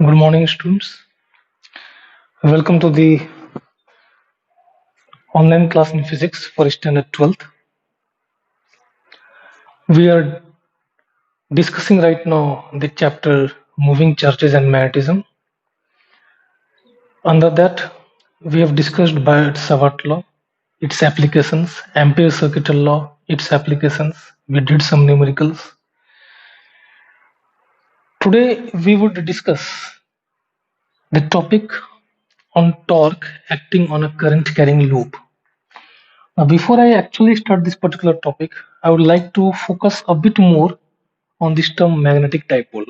Good morning, students. Welcome to the online class in physics for standard 12th. We are discussing right now the chapter moving charges and magnetism. Under that, we have discussed Biot-Savart law, its applications, Ampere's circuital law, its applications. We did some numericals. Today, we would discuss the topic on torque acting on a current carrying loop. Now, before I actually start this particular topic, I would like to focus a bit more on this term magnetic dipole.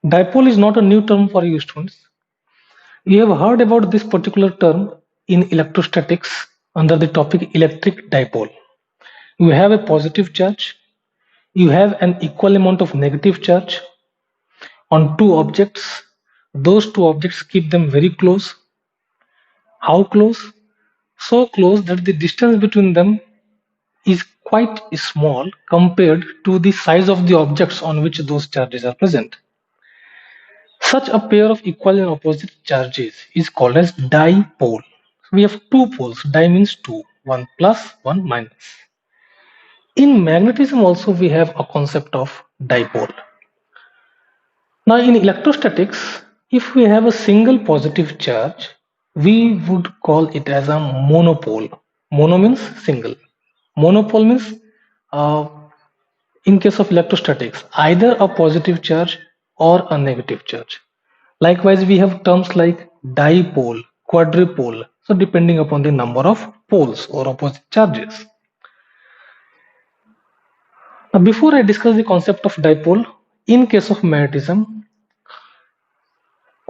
Dipole is not a new term for you students. You have heard about this particular term in electrostatics under the topic electric dipole. You have a positive charge, you have an equal amount of negative charge on two objects. Those two objects keep them very close. How close? So close that the distance between them is quite small compared to the size of the objects on which those charges are present. Such a pair of equal and opposite charges is called as dipole. We have two poles. Di means two, one plus, one minus. In magnetism also we have a concept of dipole. Now in electrostatics, if we have a single positive charge, we would call it as a monopole. Mono means single. Monopole means uh, in case of electrostatics, either a positive charge or a negative charge. Likewise, we have terms like dipole, quadrupole, so depending upon the number of poles or opposite charges. Now, before I discuss the concept of dipole, in case of magnetism,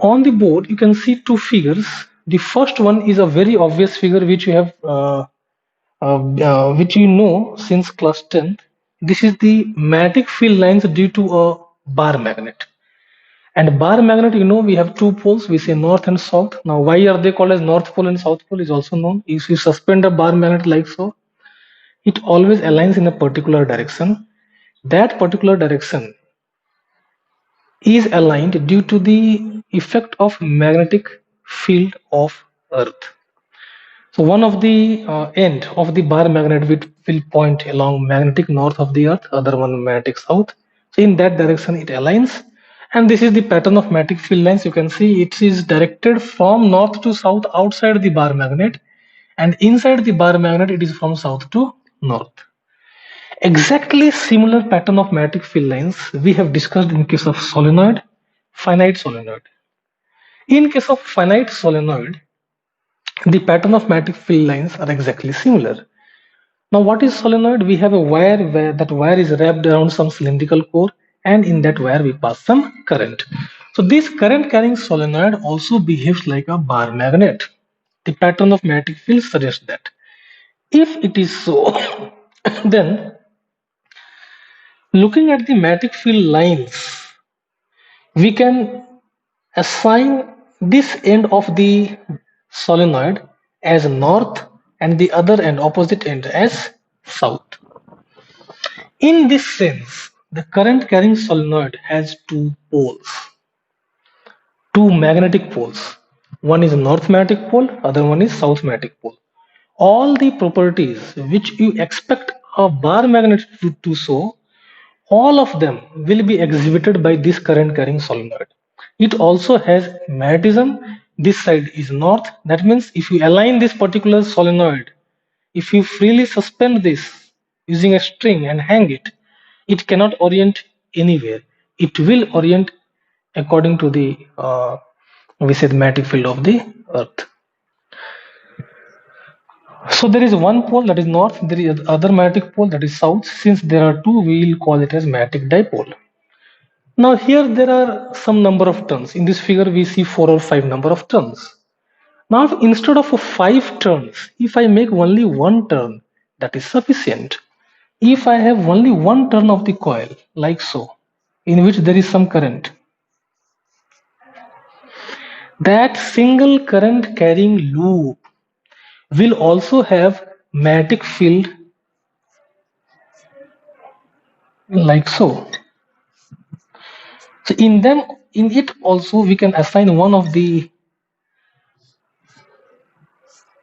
on the board you can see two figures. The first one is a very obvious figure which you have, which you know since class 10th. This is the magnetic field lines due to a bar magnet. And bar magnet, you know, we have two poles, we say north and south. Now, why are they called as north pole and south pole is also known. If you suspend a bar magnet like so, it always aligns in a particular direction. That particular direction is aligned due to the effect of magnetic field of Earth. So one of the end of the bar magnet will point along magnetic north of the Earth, other one magnetic south. So in that direction it aligns, and this is the pattern of magnetic field lines. You can see it is directed from north to south outside the bar magnet, and inside the bar magnet it is from south to north. Exactly similar pattern of magnetic field lines we have discussed in case of solenoid, finite solenoid. In case of finite solenoid, the pattern of magnetic field lines are exactly similar. Now, what is solenoid? We have a wire where that wire is wrapped around some cylindrical core, and in that wire we pass some current. So this current carrying solenoid also behaves like a bar magnet. The pattern of magnetic field suggests that. If it is so, then looking at the magnetic field lines, we can assign this end of the solenoid as north and the other end, opposite end, as south. In this sense, the current carrying solenoid has two poles, two magnetic poles. One is north magnetic pole, other one is south magnetic pole. All the properties which you expect a bar magnet to show, all of them will be exhibited by this current carrying solenoid. It also has magnetism. This side is north. That means if you align this particular solenoid, if you freely suspend this using a string and hang it, it cannot orient anywhere. It will orient according to the we say the magnetic field of the earth. So there is one pole that is north, there is other magnetic pole that is south. Since there are two, we will call it as magnetic dipole. Now here there are some number of turns. In this figure we see 4 or 5 number of turns. Now instead of 5 turns, if I make only one turn, that is sufficient. If I have only one turn of the coil, like so, in which there is some current, that single current carrying loop will also have magnetic field like so. So in them in it also we can assign one of the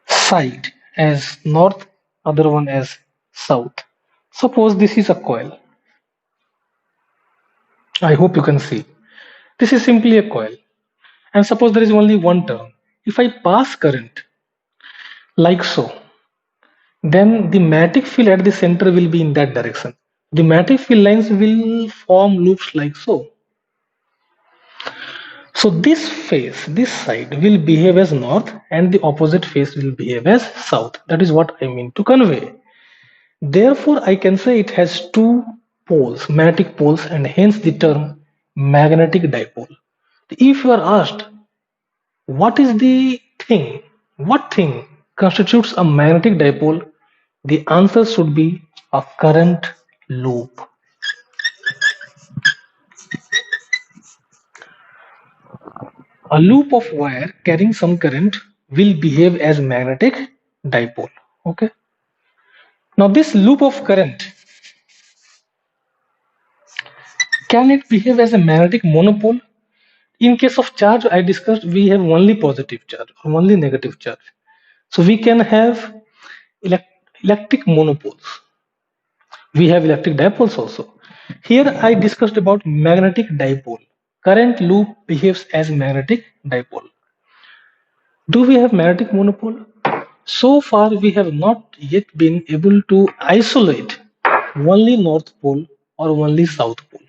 side as north, other one as south. Suppose this is a coil. I hope you can see. This is simply a coil. And suppose there is only one turn. If I pass current like so, then the magnetic field at the center will be in that direction. The magnetic field lines will form loops like so. So this face, this side will behave as north and the opposite face will behave as south. That is what I mean to convey. Therefore, I can say it has two poles, magnetic poles, and hence the term magnetic dipole. If you are asked, what is the thing? What thing constitutes a magnetic dipole? The answer should be a current loop. A loop of wire carrying some current will behave as magnetic dipole. Okay. Now this loop of current, can it behave as a magnetic monopole? In case of charge, I discussed we have only positive charge or only negative charge. So we can have electric monopoles. We have electric dipoles also. Here I discussed about magnetic dipole. Current loop behaves as magnetic dipole. Do we have magnetic monopole? So far we have not yet been able to isolate only north pole or only south pole.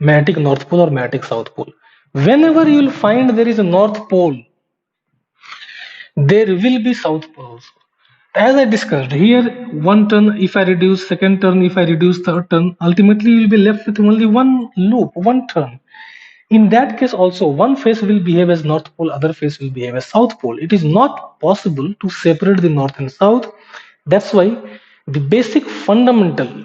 Magnetic north pole or magnetic south pole. Whenever you will find there is a north pole, there will be south pole also. As I discussed here, one turn if I reduce, second turn if I reduce, third turn, ultimately you will be left with only one loop, one turn. In that case also, one phase will behave as north pole, other phase will behave as south pole. It is not possible to separate the north and south. That's why the basic fundamental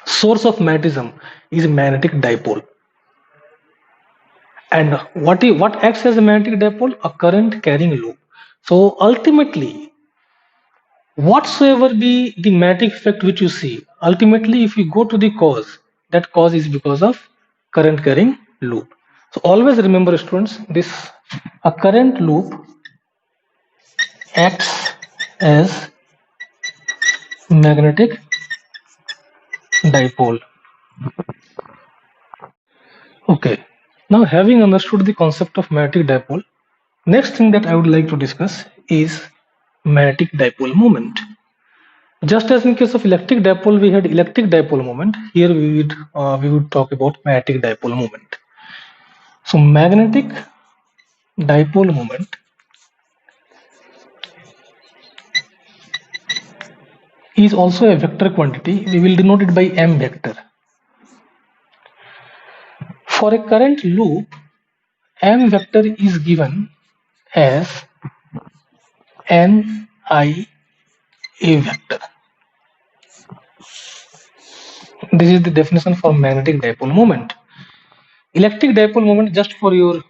source of magnetism is magnetic dipole. And what acts as a magnetic dipole? A current carrying loop. So ultimately, whatsoever be the magnetic effect which you see, ultimately if you go to the cause, that cause is because of current carrying loop. So always remember, students, this a current loop acts as magnetic dipole. Okay, now having understood the concept of magnetic dipole, next thing that I would like to discuss is magnetic dipole moment. Just as in case of electric dipole, we had electric dipole moment. Here we would talk about magnetic dipole moment. So magnetic dipole moment is also a vector quantity. We will denote it by m vector. For a current loop, m vector is given as n I a vector. This is the definition for magnetic dipole moment. Electric dipole moment, just for your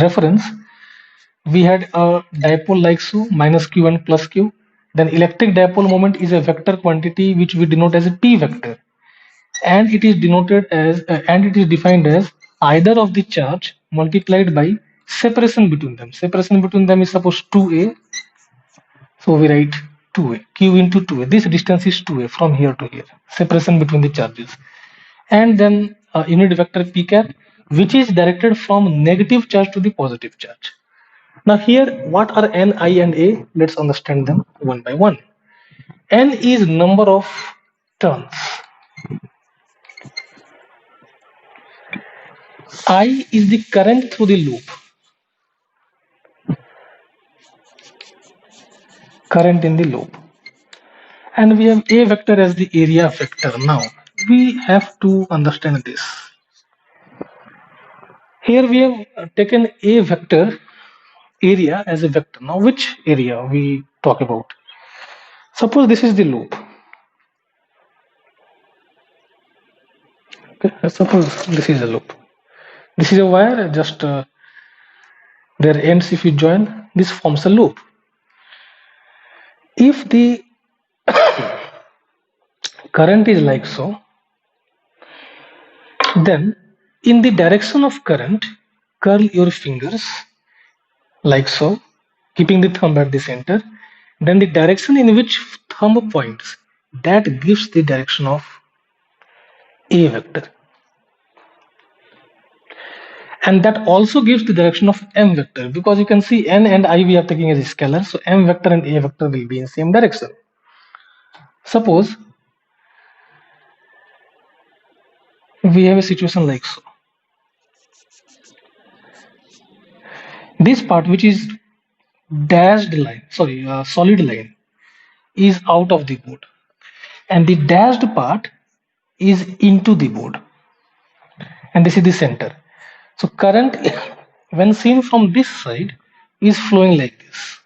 reference, we had a dipole like so, minus q and plus q. Then electric dipole moment is a vector quantity which we denote as a p vector, and it is denoted as and it is defined as either of the charge multiplied by separation between them. Separation between them is suppose 2a, so we write 2a, q into 2a. This distance is 2a from here to here. Separation between the charges, and then unit vector p cap, which is directed from negative charge to the positive charge. Now here, what are n, I and a? Let's understand them one by one. N is number of turns. I is the current through the loop. Current in the loop. And we have a vector as the area vector. Now we have to understand this. Here we have taken a vector area as a vector. Now which area we talk about? Suppose this is the loop. Okay, suppose this is a loop. This is a wire, just their ends if you join, this forms a loop. If the current is like so, then In the direction of current, curl your fingers like so, keeping the thumb at the center. Then the direction in which thumb points, that gives the direction of A vector. And that also gives the direction of M vector, because you can see N and I we are taking as a scalar, so M vector and A vector will be in same direction. Suppose we have a situation like so. This part which is dashed line, sorry, solid line is out of the board, and the dashed part is into the board, and this is the center. So current when seen from this side is flowing like this.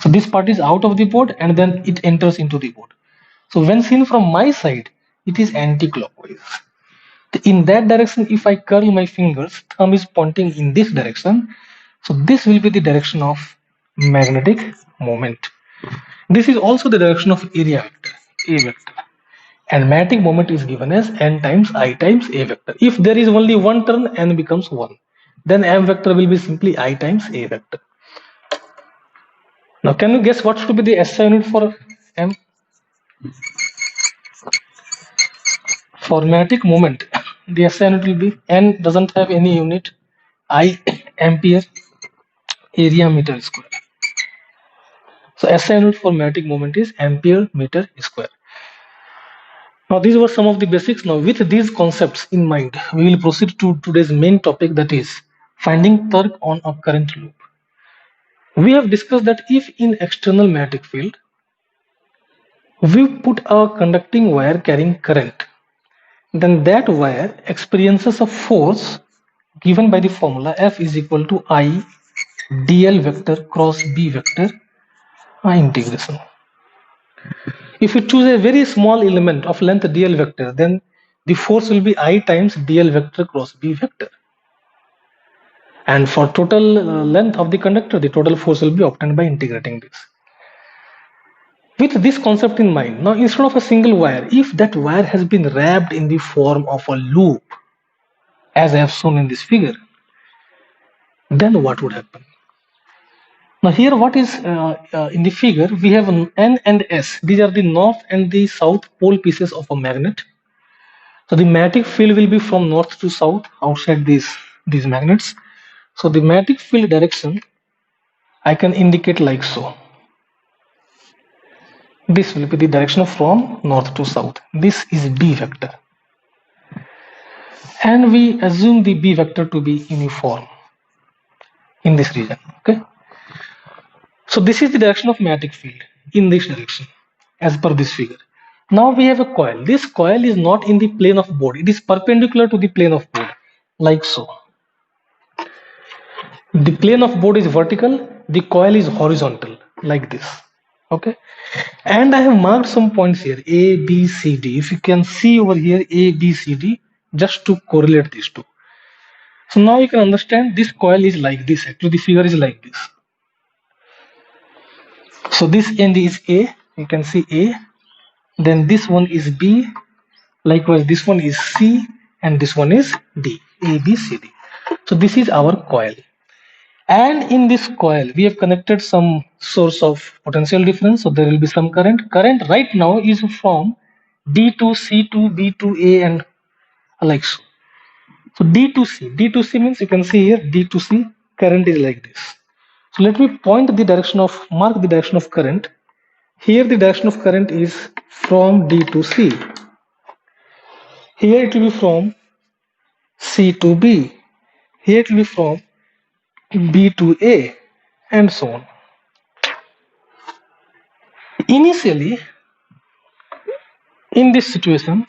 So this part is out of the board and then it enters into the board. So when seen from my side, it is anti-clockwise. In that direction, if I curl my fingers, thumb is pointing in this direction. So this will be the direction of magnetic moment. This is also the direction of area vector, A vector. And magnetic moment is given as n times I times A vector. If there is only one turn, n becomes 1. Then M vector will be simply I times A vector. Now can you guess what should be the SI unit for M? For magnetic moment, the SI unit will be N doesn't have any unit, I ampere area meter square. So SI unit for magnetic moment is ampere meter square. Now these were some of the basics. Now with these concepts in mind, we will proceed to today's main topic, that is finding torque on a current loop. We have discussed that if in external magnetic field, we put a conducting wire carrying current, then that wire experiences a force given by the formula F is equal to I dl vector cross B vector integration. If you choose a very small element of length dl vector, then the force will be I times dl vector cross B vector. And for total length of the conductor, the total force will be obtained by integrating this. With this concept in mind, now instead of a single wire, if that wire has been wrapped in the form of a loop, as I have shown in this figure, then what would happen? Now here what is in the figure, we have N and S. These are the north and the south pole pieces of a magnet. So the magnetic field will be from north to south outside these magnets. So the magnetic field direction I can indicate like so. This will be the direction from north to south. This is B vector. And we assume the B vector to be uniform in this region. Okay. So this is the direction of magnetic field in this direction as per this figure. Now we have a coil. This coil is not in the plane of board. It is perpendicular to the plane of board like so. The plane of board is vertical. The coil is horizontal like this. Okay. And I have marked some points here A, B, C, D. If you can see over here A, B, C, D, just to correlate these two. So now you can understand this coil is like this. Actually the figure is like this. So this end is A, you can see A, then this one is B, likewise this one is C, and this one is D, A, B, C, D. So this is our coil. And in this coil, we have connected some source of potential difference, so there will be some current. Current right now is from D to C to B to A and like so. So D to C, D to C means you can see here D to C, current is like this. So let me point the direction of, mark the direction of current. Here the direction of current is from D to C. Here it will be from C to B. Here it will be from B to A and so on. Initially, in this situation,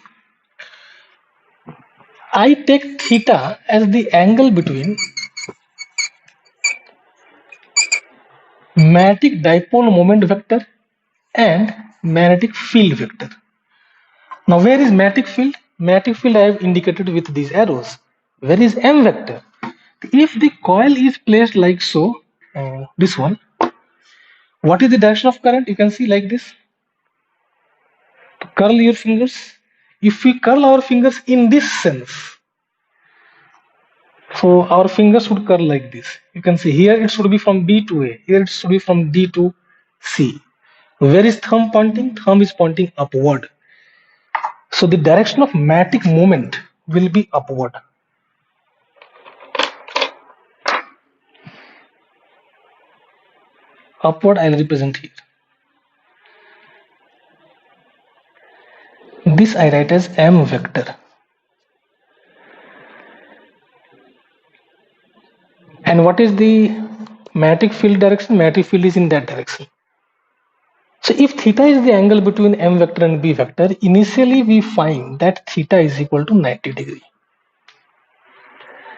I take theta as the angle between magnetic dipole moment vector and magnetic field vector. Now where is magnetic field? Magnetic field I have indicated with these arrows. Where is M vector? If the coil is placed like so, this one, what is the direction of current? You can see like this. Curl your fingers. If we curl our fingers in this sense, So our fingers should curl like this. You can see here it should be from B to A. Here it should be from D to C. Where is thumb pointing? Thumb is pointing upward. So the direction of matic movement will be upward. Upward I'll represent here. This I write as M vector. And what is the matic field direction? Matic field is in that direction. So if theta is the angle between M vector and B vector, initially we find that theta is equal to 90 degree.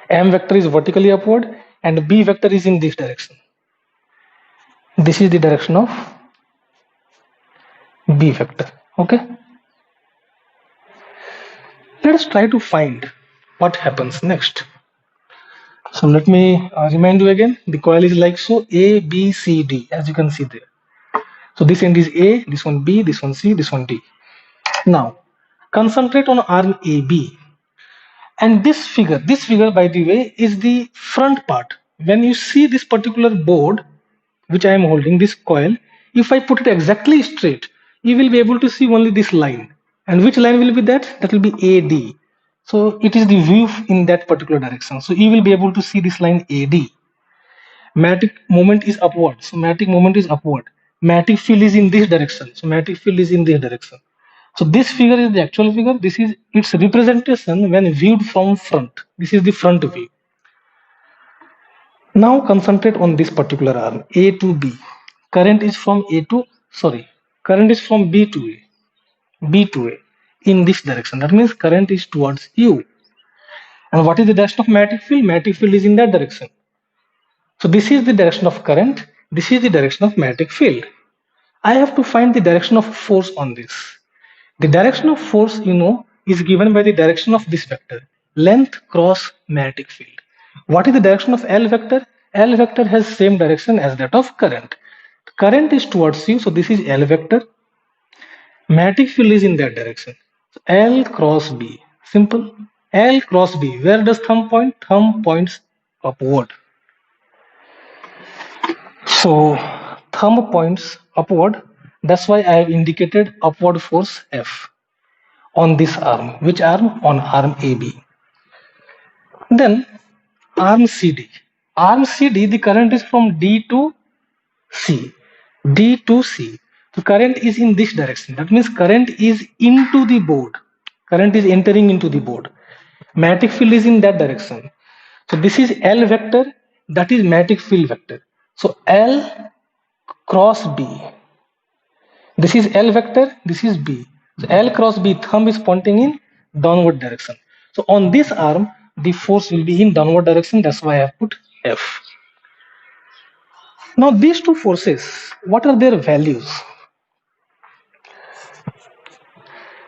M vector is vertically upward and B vector is in this direction. This is the direction of B vector. Okay. Let us try to find what happens next. So let me remind you again. The coil is like so: A, B, C, D, as you can see there. So this end is A, this one B, this one C, this one D. Now concentrate on arm AB. And this figure by the way is the front part. When you see this particular board which I am holding, this coil, if I put it exactly straight, you will be able to see only this line. And which line will be that? That will be AD. So it is the view in that particular direction. So you will be able to see this line AD. Matic moment is upward. So matic moment is upward. Matic field is in this direction. So matic field is in this direction. So this figure is the actual figure. This is its representation when viewed from front. This is the front view. Now concentrate on this particular arm, A to B. Current is from current is from B to A, B to A in this direction. That means current is towards U. And what is the direction of magnetic field? Magnetic field is in that direction. So this is the direction of current. This is the direction of magnetic field. I have to find the direction of force on this. The direction of force, is given by the direction of this vector, length cross magnetic field. What is the direction of L vector? L vector has same direction as that of current. Current is towards you, so this is L vector. Magnetic field is in that direction. So L cross B. Simple. L cross B. Where does thumb point? Thumb points upward. So thumb points upward. That's why I have indicated upward force F on this arm. Which arm? On arm AB. Then arm CD. Arm CD, the current is from D to C. D to C. So current is in this direction. That means current is into the board. Current is entering into the board. Magnetic field is in that direction. So this is L vector. That is magnetic field vector. So L cross B. This is L vector. This is B. So L cross B, thumb is pointing in downward direction. So on this arm, the force will be in downward direction. That's why I have put F. Now these two forces, what are their values?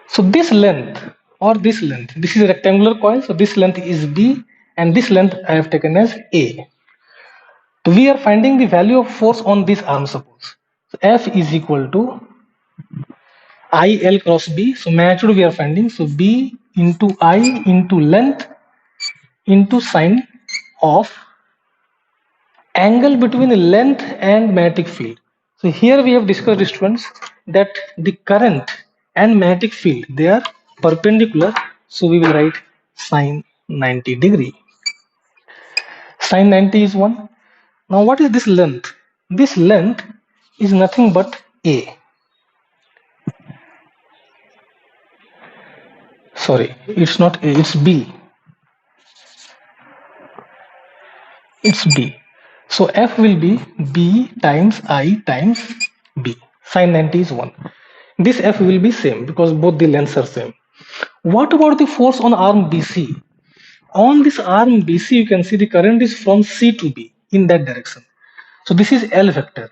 So this length or this length, this is a rectangular coil. So this length is B and this length I have taken as A. So we are finding the value of force on this arm, suppose. So F is equal to IL cross B. So magnitude we are finding. So B into I into length into sine of angle between length and magnetic field. So here we have discussed, students, that the current and magnetic field, they are perpendicular. So we will write sine 90 degree. Sine 90 is 1. Now what is this length? This length is nothing but A. Sorry, it's not A, it's B. It's B. So F will be B times I times B. Sine 90 is 1. This F will be same because both the lengths are same. What about the force on arm BC? On this arm BC, you can see the current is from C to B in that direction. So this is L vector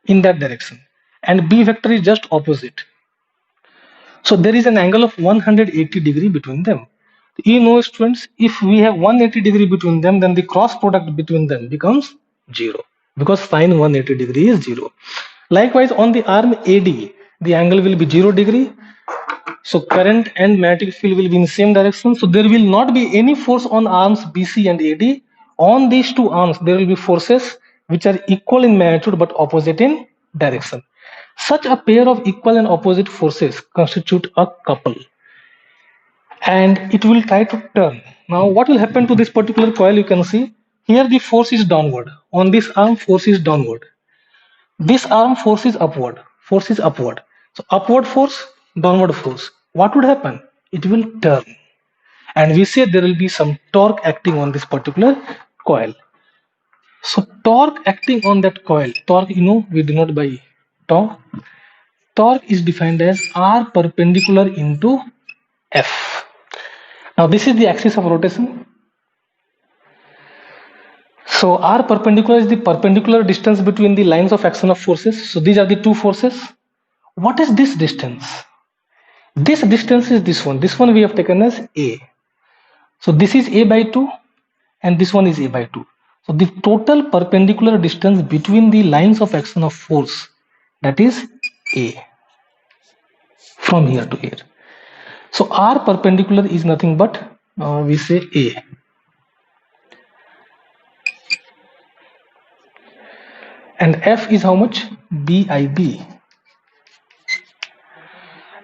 in that direction. And B vector is just opposite. So there is an angle of 180 degree between them. Students, if we have 180 degree between them, then the cross product between them becomes 0 because sine 180 degree is 0. Likewise, on the arm AD, the angle will be 0 degree. So current and magnetic field will be in same direction. So there will not be any force on arms BC and AD. On these two arms, there will be forces which are equal in magnitude but opposite in direction. Such a pair of equal and opposite forces constitute a couple, and it will try to turn. Now, what will happen to this particular coil? You can see here the force is downward. On this arm, force is downward. This arm force is upward. Force is upward. So upward force, downward force. What would happen? It will turn. And we say there will be some torque acting on this particular coil. So torque acting on that coil. Torque, we denote by tau. Torque is defined as R perpendicular into F. Now this is the axis of rotation. So R perpendicular is the perpendicular distance between the lines of action of forces. So these are the two forces. What is this distance? This distance is this one. This one we have taken as A. So this is A by 2 and this one is A by 2. So the total perpendicular distance between the lines of action of force, that is A, from here to here. So R perpendicular is nothing but we say A. And F is how much? BIB.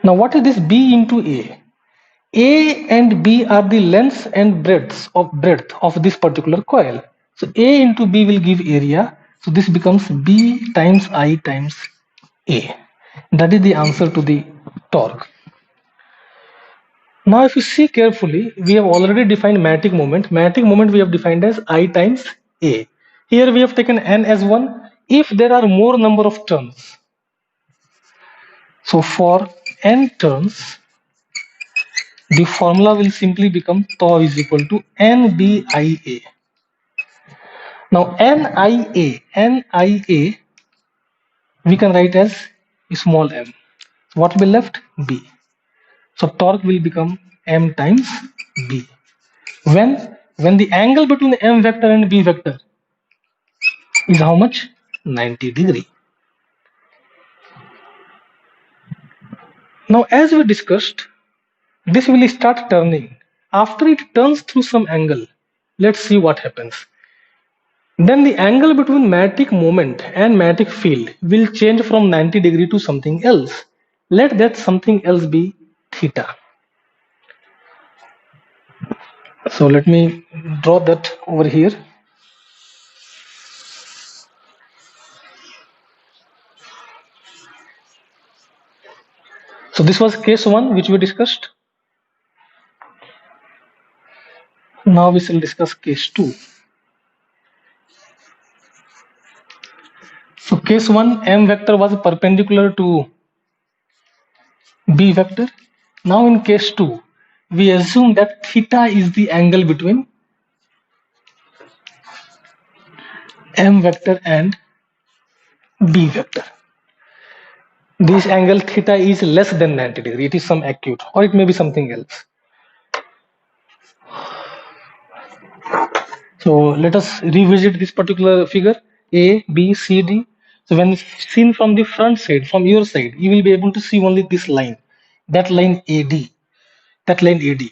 Now what is this B into A? A and B are the lengths and breadth of this particular coil. So A into B will give area. So this becomes B times I times A. That is the answer to the torque. Now if you see carefully, we have already defined magnetic moment. Magnetic moment we have defined as I times A. Here we have taken N as 1. If there are more number of turns, so for N turns, the formula will simply become tau is equal to NBIA. Now NIA we can write as small m. So what will be left? B. So torque will become m times B. When the angle between m vector and B vector is how much? 90 degree. Now as we discussed, this will start turning. After it turns through some angle, let's see what happens. Then the angle between magnetic moment and magnetic field will change from 90 degree to something else. Let that something else be theta. So let me draw that over here. So this was case 1 which we discussed. Now we shall discuss case 2. So case 1, m vector was perpendicular to B vector. Now in case 2, we assume that theta is the angle between m vector and B vector. This angle theta is less than 90 degree. It is some acute or it may be something else. So let us revisit this particular figure A, B, C, D. So when seen from the front side, from your side, you will be able to see only this line, that line AD, that line AD.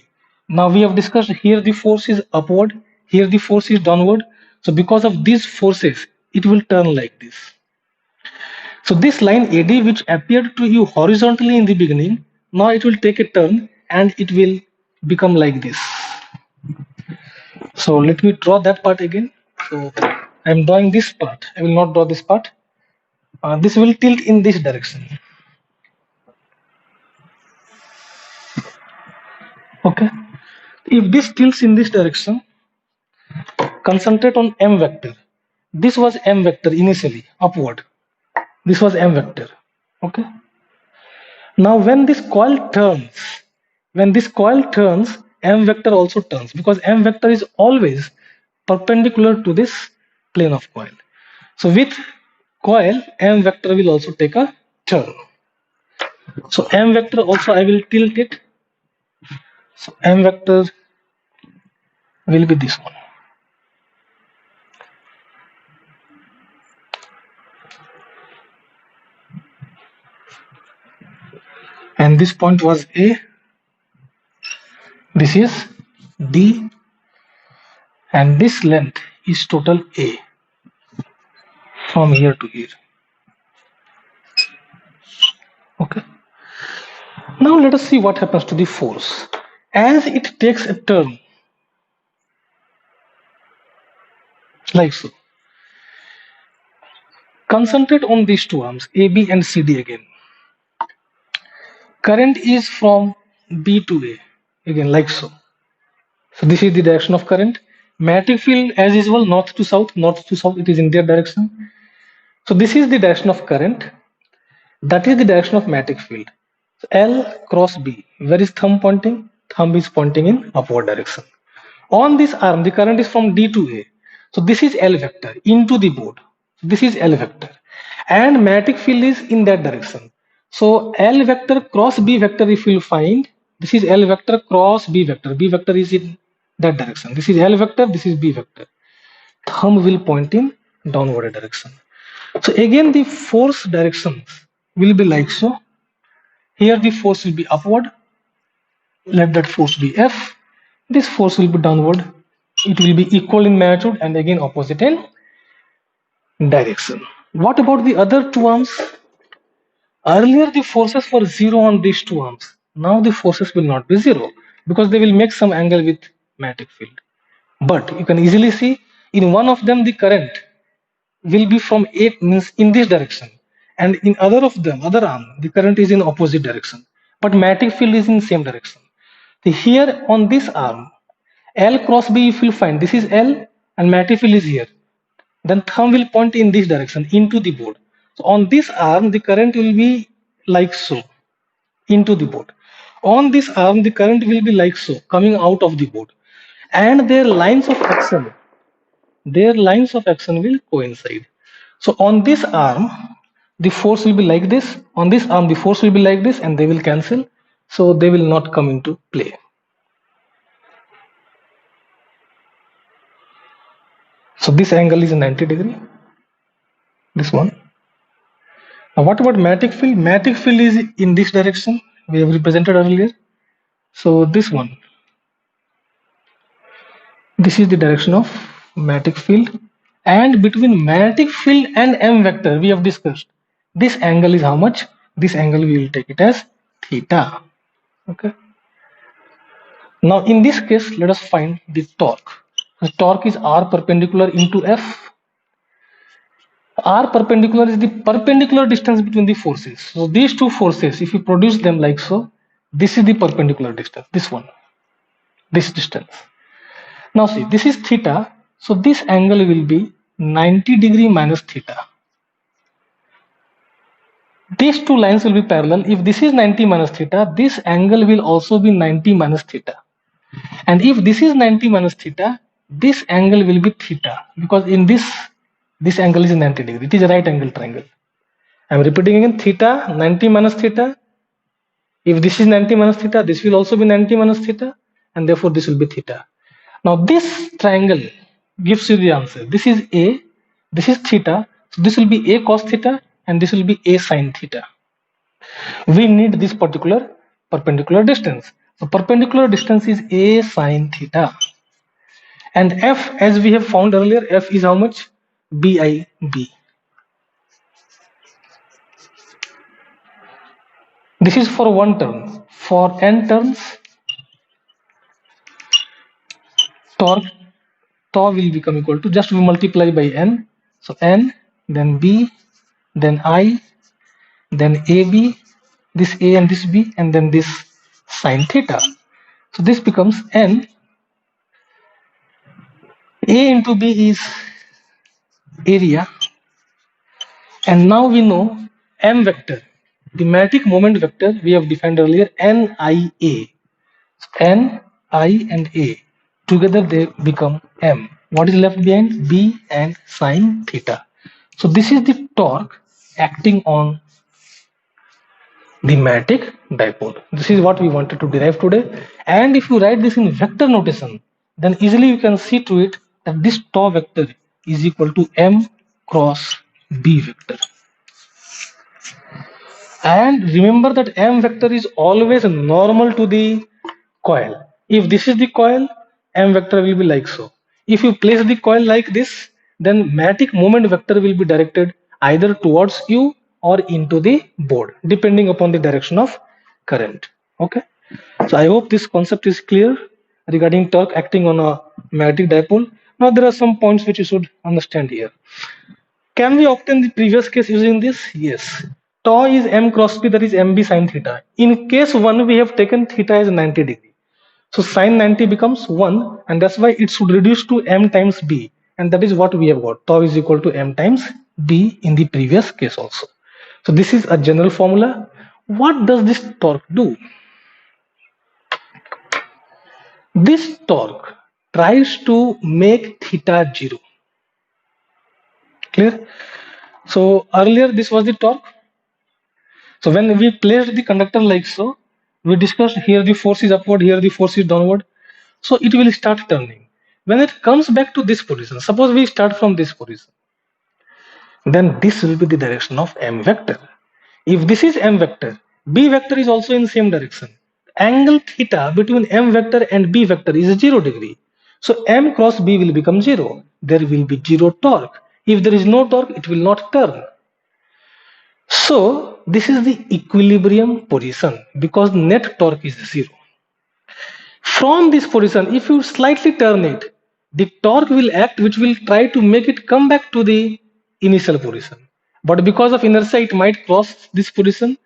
Now we have discussed here the force is upward, here the force is downward. So because of these forces, it will turn like this. So this line AD which appeared to you horizontally in the beginning, now it will take a turn and it will become like this. So let me draw that part again. So I'm drawing this part. I will not draw this part. This will tilt in this direction. Okay. If this tilts in this direction, concentrate on m vector. This was m vector initially, upward. This was m vector. Okay. Now when this coil turns, m vector also turns because m vector is always perpendicular to this plane of coil. So with coil, m vector will also take a turn. So m vector also I will tilt it. So m vector will be this one. And this point was A, this is D, and this length is total A from here to here. Okay. Now let us see what happens to the force. As it takes a turn, like so. Concentrate on these two arms, AB and CD again. Current is from B to A, again like so. So this is the direction of current. Magnetic field as usual, north to south, it is in their direction. So this is the direction of current. That is the direction of magnetic field. So L cross B. Where is thumb pointing? Thumb is pointing in upward direction. On this arm, the current is from D to A. So this is L vector into the board. This is L vector. And magnetic field is in that direction. So L vector cross B vector, if you find, this is L vector cross B vector. B vector is in that direction. This is L vector, this is B vector. Thumb will point in downward direction. So again, the force directions will be like so. Here the force will be upward. Let that force be F. This force will be downward. It will be equal in magnitude and again opposite in direction. What about the other two arms? Earlier the forces were zero on these two arms. Now the forces will not be zero because they will make some angle with magnetic field. But you can easily see in one of them the current will be from A, means in this direction, and in other of them, other arm, the current is in opposite direction, but magnetic field is in same direction. So here on this arm, L cross B, if you find this is L and magnetic field is here, then thumb will point in this direction into the board. So on this arm, the current will be like so into the board. On this arm, the current will be like so coming out of the board, and their lines of action will coincide. So on this arm, the force will be like this. On this arm, the force will be like this, and they will cancel. So they will not come into play. So this angle is 90 degree. This one. Now what about magnetic field? Magnetic field is in this direction. We have represented earlier. So this one. This is the direction of magnetic field. And between magnetic field and M vector, we have discussed. This angle is how much? This angle we will take it as theta. Okay. Now in this case, let us find the torque. The torque is R perpendicular into F. R perpendicular is the perpendicular distance between the forces. So these two forces, if you produce them like so, this is the perpendicular distance, this one, this distance. Now see, this is theta. So this angle will be 90 degree minus theta. These two lines will be parallel. If this is 90 minus theta, this angle will also be 90 minus theta. And if this is 90 minus theta, this angle will be theta, because in this angle is 90 degree. It is a right angle triangle. I am repeating again, theta 90 minus theta. If this is 90 minus theta, this will also be 90 minus theta, and therefore this will be theta. Now this triangle gives you the answer. This is A, this is theta, so this will be A cos theta and this will be A sin theta. We need this particular perpendicular distance. So perpendicular distance is A sin theta. And F, as we have found earlier, F is how much? BIB. This is for one term. For n terms, torque tau will become equal to, just we multiply by n. So n, then B, then I, then AB, this A and this B, and then this sine theta. So this becomes n. A into B is area, and now we know M vector, the magnetic moment vector we have defined earlier, NIA. N, I and A, together they become M. What is left behind? B and sine theta. So this is the torque acting on the magnetic dipole. This is what we wanted to derive today. And if you write this in vector notation, then easily you can see to it that this tau vector is equal to M cross B vector. And remember that m vector is always normal to the coil. If this is the coil, m vector will be like so. If you place the coil like this, then magnetic moment vector will be directed either towards you or into the board, depending upon the direction of current. Okay. So I hope this concept is clear regarding torque acting on a magnetic dipole. Now there are some points which you should understand here. Can we obtain the previous case using this? Yes. Tau is m cross b, that is mb sine theta. In case 1, we have taken theta as 90 degree. So sine 90 becomes 1, and that's why it should reduce to m times b. And that is what we have got. Tau is equal to m times b in the previous case also. So this is a general formula. What does this torque do? This torque tries to make theta 0. Clear? So earlier this was the torque. So when we placed the conductor like so, we discussed here the force is upward, here the force is downward. So it will start turning. When it comes back to this position, suppose we start from this position, then this will be the direction of m vector. If this is m vector, b vector is also in same direction. Angle theta between m vector and b vector is 0 degree. So m cross b will become 0. There will be 0 torque. If there is no torque, it will not turn. So this is the equilibrium position because net torque is 0. From this position, if you slightly turn it, the torque will act, which will try to make it come back to the initial position. But because of inertia, it might cross this position.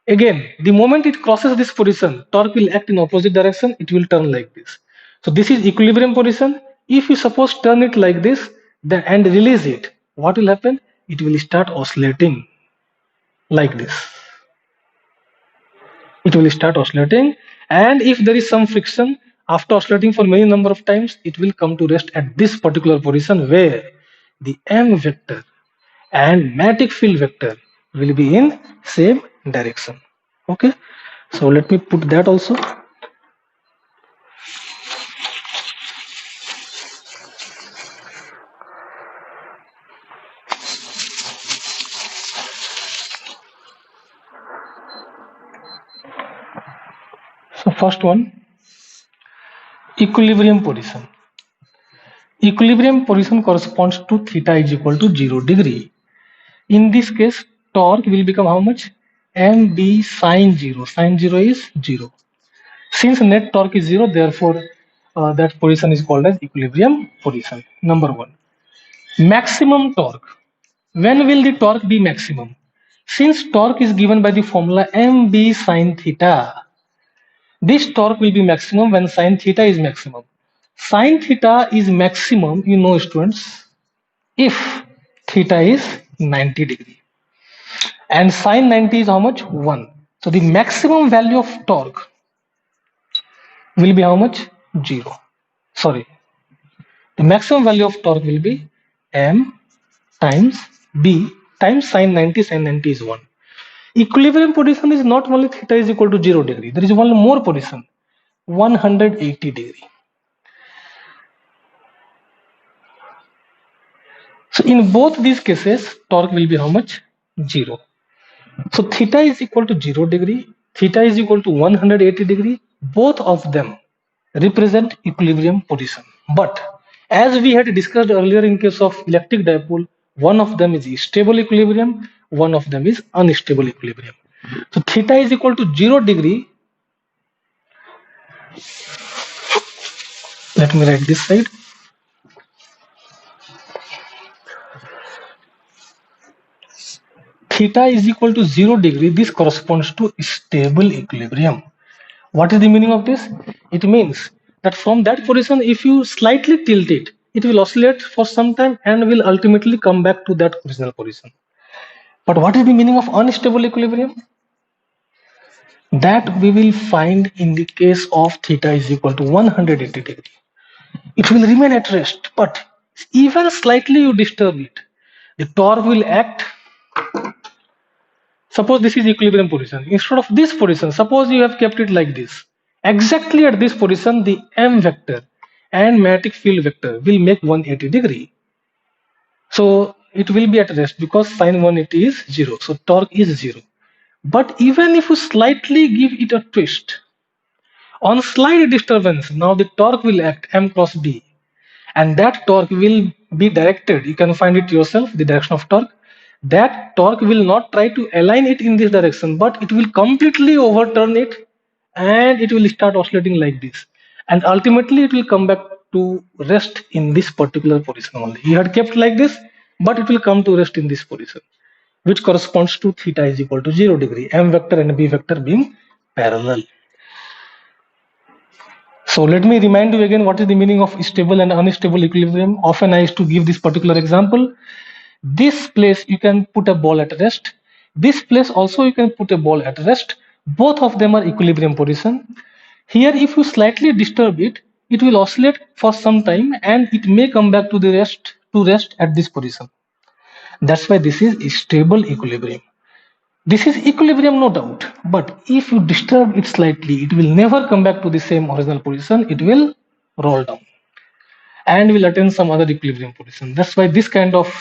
Again, the moment it crosses this position, torque will act in opposite direction. It will turn like this. So this is equilibrium position. If you suppose turn it like this, then and release it, what will happen? It will start oscillating like this. It will start oscillating, and if there is some friction after oscillating for many number of times, it will come to rest at this particular position where the m vector and magnetic field vector will be in same direction. Okay, so let me put that also. So first one, equilibrium position. Equilibrium position corresponds to theta is equal to 0 degree. In this case, torque will become how much? mb sine 0. Sine 0 is 0. Since net torque is 0, therefore that position is called as equilibrium position. Number 1. Maximum torque. When will the torque be maximum? Since torque is given by the formula mb sine theta, this torque will be maximum when sine theta is maximum. Sine theta is maximum, you know students, if theta is 90 degree. And sine 90 is how much? 1. So the maximum value of torque will be how much? 0. Sorry. The maximum value of torque will be m times b times sine 90. Sine 90 is 1. Equilibrium position is not only theta is equal to 0 degree. There is one more position, 180 degree. So in both these cases, torque will be how much? 0. So theta is equal to 0 degree, theta is equal to 180 degree. Both of them represent equilibrium position. But as we had discussed earlier in case of electric dipole, one of them is stable equilibrium, one of them is unstable equilibrium. So theta is equal to 0 degree. Let me write this side. Theta is equal to 0 degree. This corresponds to stable equilibrium. What is the meaning of this? It means that from that position, if you slightly tilt it, it will oscillate for some time and will ultimately come back to that original position. But what is the meaning of unstable equilibrium? That we will find in the case of theta is equal to 180 degree. It will remain at rest, but even slightly you disturb it, the torque will act. Suppose this is equilibrium position. Instead of this position, suppose you have kept it like this. Exactly at this position, the m vector and magnetic field vector will make 180 degree. So it will be at rest because sine 180 is 0. So torque is 0. But even if you slightly give it a twist, on slight disturbance, now the torque will act M cross B, and that torque will be directed. You can find it yourself, the direction of torque. That torque will not try to align it in this direction, but it will completely overturn it, and it will start oscillating like this. And ultimately, it will come back to rest in this particular position only. You had kept like this, but it will come to rest in this position, which corresponds to theta is equal to 0 degree, M vector and B vector being parallel. So let me remind you again what is the meaning of stable and unstable equilibrium. Often I used to give this particular example. This place you can put a ball at rest. This place also you can put a ball at rest. Both of them are equilibrium position. Here if you slightly disturb it, it will oscillate for some time and it may come back to rest at this position. That's why this is stable equilibrium. This is equilibrium, no doubt, but if you disturb it slightly, it will never come back to the same original position. It will roll down and will attain some other equilibrium position. That's why this kind of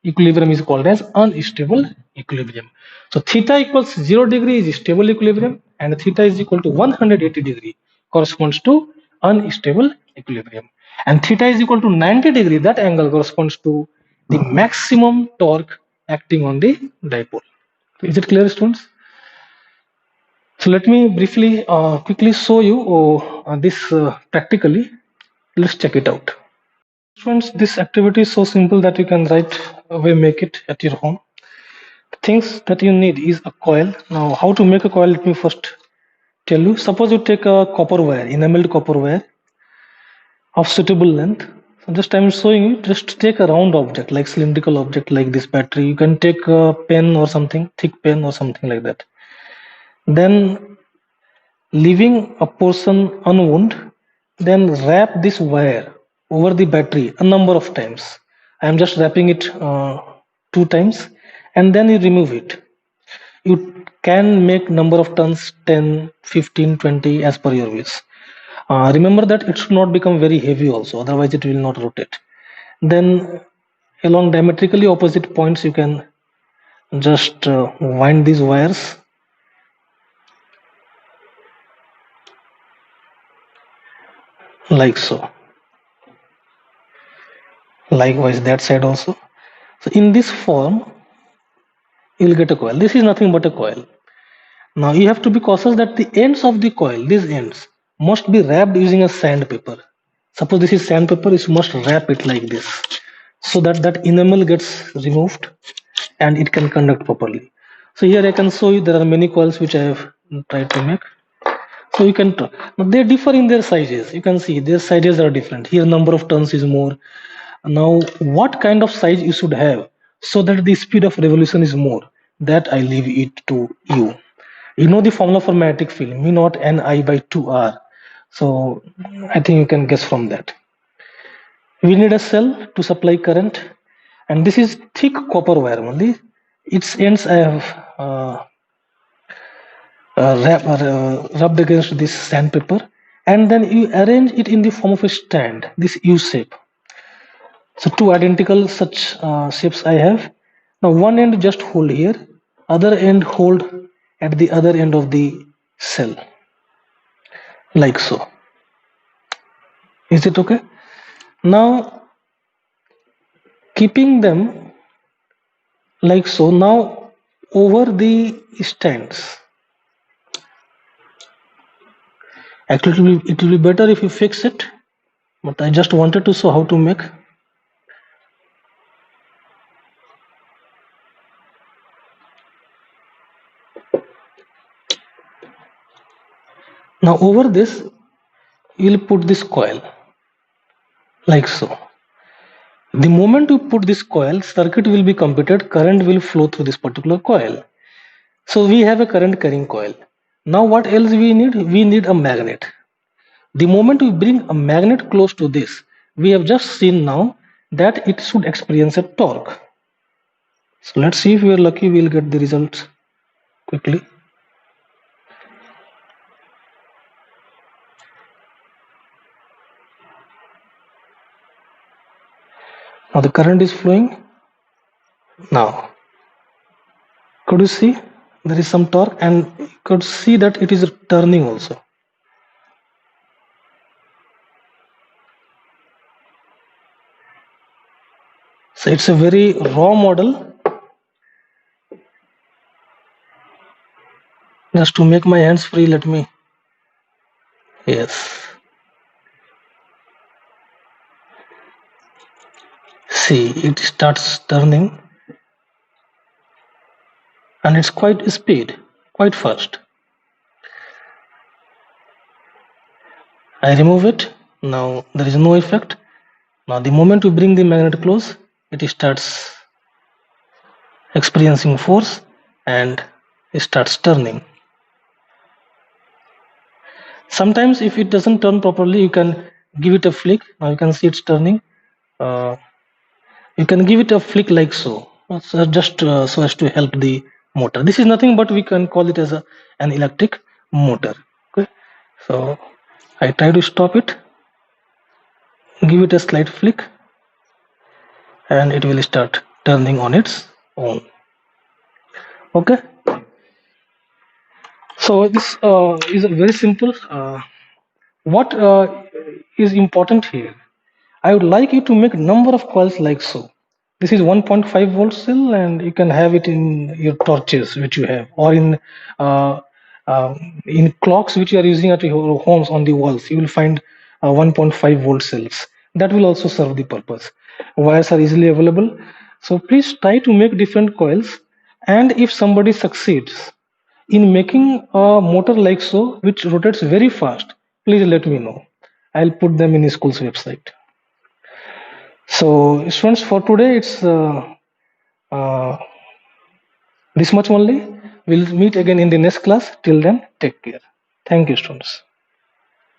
equilibrium is called as unstable equilibrium. So theta equals 0 degree is stable equilibrium, and theta is equal to 180 degree corresponds to unstable equilibrium. And theta is equal to 90 degree, that angle corresponds to the maximum torque acting on the dipole. Is it clear, students? So let me briefly, quickly show you this practically. Let's check it out. Students, this activity is so simple that you can right away make it at your home. Things that you need is a coil. Now, how to make a coil? Let me first tell you. Suppose you take a copper wire, enameled copper wire of suitable length. So just I'm showing you. Just take a round object, like cylindrical object, like this battery. You can take a pen or something, thick pen or something like that. Then leaving a portion unwound, then wrap this wire over the battery a number of times. I am just wrapping it 2 times, and then you remove it. You can make number of turns 10, 15, 20 as per your wish. Remember that it should not become very heavy also, otherwise it will not rotate. Then along diametrically opposite points you can just wind these wires like so. Likewise that side also. So in this form you will get a coil. This is nothing but a coil. Now you have to be cautious that the ends of the coil, these ends, must be wrapped using a sandpaper. Suppose this is sandpaper, you must wrap it like this so that that enamel gets removed and it can conduct properly. So here I can show you there are many coils which I have tried to make. So you can, now they differ in their sizes. You can see their sizes are different. Here number of turns is more. Now what kind of size you should have so that the speed of revolution is more, that I leave it to you. You know the formula for magnetic field, mu naught Ni by 2R. So I think you can guess from that. We need a cell to supply current, and this is thick copper wire only. Its ends I have rubbed against this sandpaper, and then you arrange it in the form of a stand, this U shape. So two identical such shapes I have. Now one end just hold here, other end hold at the other end of the cell, like so. Is it okay? Now keeping them like so, now over the stands. Actually it will be better if you fix it, but I just wanted to show how to make. Now over this you'll put this coil like so. The moment you put this coil, circuit will be computed, current will flow through this particular coil. So we have a current carrying coil. Now what else we need? We need a magnet. The moment we bring a magnet close to this, we have just seen now that it should experience a torque. So let's see if we are lucky, we'll get the results quickly. Now the current is flowing. Now, could you see there is some torque, and you could see that it is turning also. So it's a very raw model. Just to make my hands free, let me, yes. See, it starts turning, and it's quite speed, quite fast. I remove it. Now there is no effect. Now the moment we bring the magnet close, it starts experiencing force and it starts turning. Sometimes if it doesn't turn properly, you can give it a flick. Now you can see it's turning. You can give it a flick like so. So just so as to help the motor. This is nothing but we can call it as an electric motor. Okay. So I try to stop it, give it a slight flick, and it will start turning on its own. Okay. So this is a very simple. What is important here? I would like you to make number of coils like so. This is 1.5 volt cell, and you can have it in your torches which you have, or uh, in clocks which you are using at your homes on the walls. You will find 1.5 volt cells. That will also serve the purpose. Wires are easily available, so please try to make different coils. And if somebody succeeds in making a motor like so, which rotates very fast, please let me know. I'll put them in the school's website. So, students, for today, it's uh, this much only. We'll meet again in the next class. Till then, take care. Thank you, students.